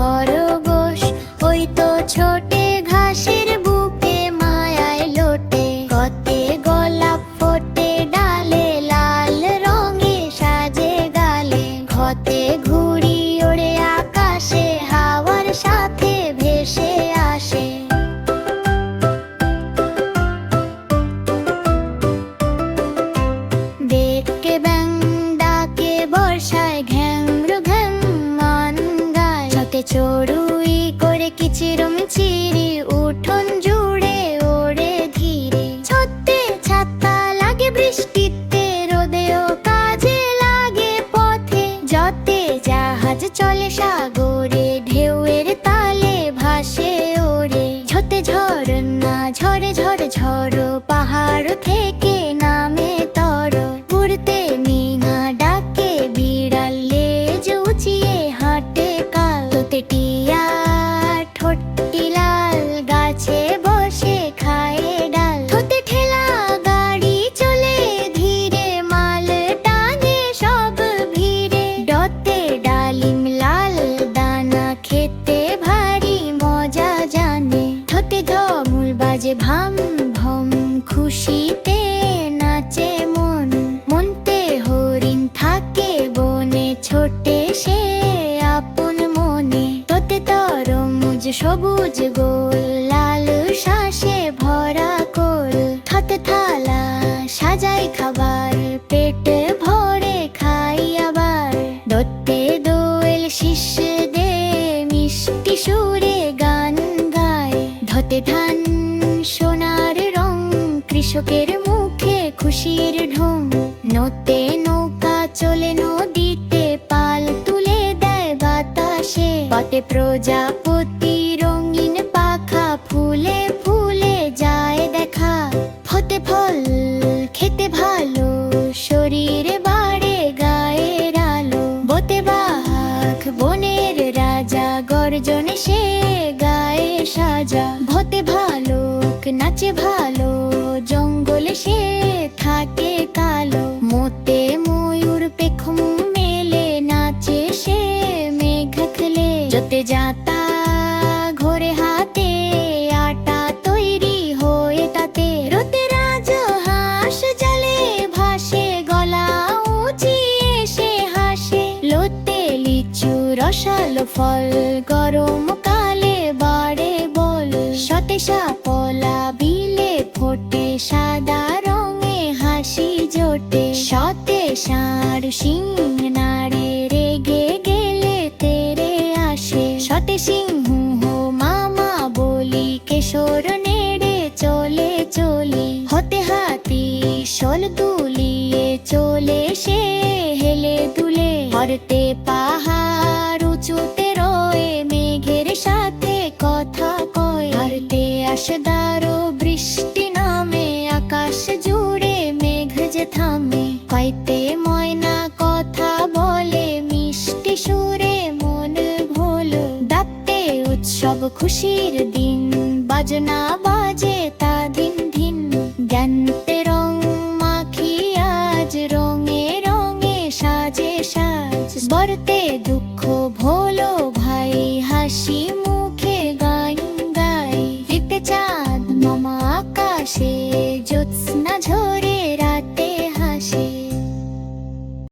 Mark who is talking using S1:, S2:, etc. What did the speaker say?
S1: খরগোশ ওই তো ছোটে ঘাসের বুকে মায়ায় লোটে। কতে গোলাপ ফোটে ডালে, লাল রঙে সাজে গালে। ঘতে ঘুড়ি ওড়ে আকাশে, হাওয়ার সাথে ভেসে আসে। বেটকে ব্যাং ডাকে বর্ষায়, ঘ্যাংরু ঘ্যাং গান গায়। ছতে চড়ুই করে কিচিরুম চিরি, উঠোন জুড়ে ওড়ে ধীরে। ছতে ছাতা লাগে বৃষ্টিতে, রোদেও কাজে লাগে পথে। যতে জাহাজ চলে সাগরে, ঢেউয়ের তালে ভাসে ওরে। ঝতে ঝরনা ঝরে ঝরে ঝড়, পাহাড় থেকে নামে তর। উড়তে মিঙা ডাকে বিড়াল, লেজ উঁচিয়ে হাঁটে কাল। তোতে টিয়া ঠোঁটটি লাল, গাছে বসে খায় ডাল। তোতে ঠেলা গাড়ি চলে ধীরে, মাল টানে সব ভিড়ে। ডতে ডালিম লাল দানা, খেতে ভারী মজা জানে। ঠোঁটে ধমুল বাজে ভাম ভম, খুশিতে নাচে মন। মনতে হরিণ থাকে বনে, ছোটে সে আপন মনে। তোতে তরমুজ সবুজ গোল, লাল শ্বাসে ভরা কোল। ঠতে থালা সাজাই খাবার, পেট ভরে খাই আবার। দোতে দোয়েল শীষ দে, মিষ্টি সুরে গান গায়। ধতে ধান সোনার রং, কৃষকের মুখে খুশির ঢং। নতে নৌকা চলে নদীতে, পাল তুলে দেয় বাতাসে। পথে প্রজাপতি রঙিন পাখা, ফুলে ফুলে যায় দেখা। ফতে ফল খেতে ভালো, শরীরে বাড়ে গায়ের আলো। বতে বাঘ বনের রাজা, গর্জনে সে গায়ে সাজা। ভতে ভালুক নাচে ভালো, জঙ্গলে সে থাকে কালো। মোতে ময়ূর পেখম মেলে, নাচে সে মেঘ খেলে। যতে যাতা ঘোরে হাতে, আটা তৈরি হয়ে তাতে। রোতে রাজহাঁস জালে ভাসে, গলা উঁচিয়ে সে হাসে। লোতে লিচু রসালো ফল, গরম কালে বাড়ে বল। সতে শাপলা বিলে ফোটে, সাদা রঙে হাসি জোটে। সতে ষাঁড় শিং নাড়ে, রেগে গেলে তেরে আসে। সতে সিংহ মামা বলি, কেশর নেড়ে চলে চলি। হতে হাতি শোল দুলিয়ে, চলে সে হেলে দুলে। হরতে পাহাড় উঁচুতে রয়ে, মেঘের সাথে কথা কয়। হরতে আসদারো বৃষ্টি নামে, আকাশ জুড়ে মেঘ যে থামে। কইতে ময়না কথা বলে, মিষ্টি সুরে মন ভোলো। দাপ্তে উৎসব খুশির দিন, বাজনা বাজে তা দিন দিন। জ্ঞানতে রং মাখি আজ, রঙে রঙে সাজে সাজ। বরতে দুঃখ ভোলো ভাই, হাসি মুখে গান গাই। দিতে চাঁদ মামা আকাশে, জ্যোৎস্না ঝরে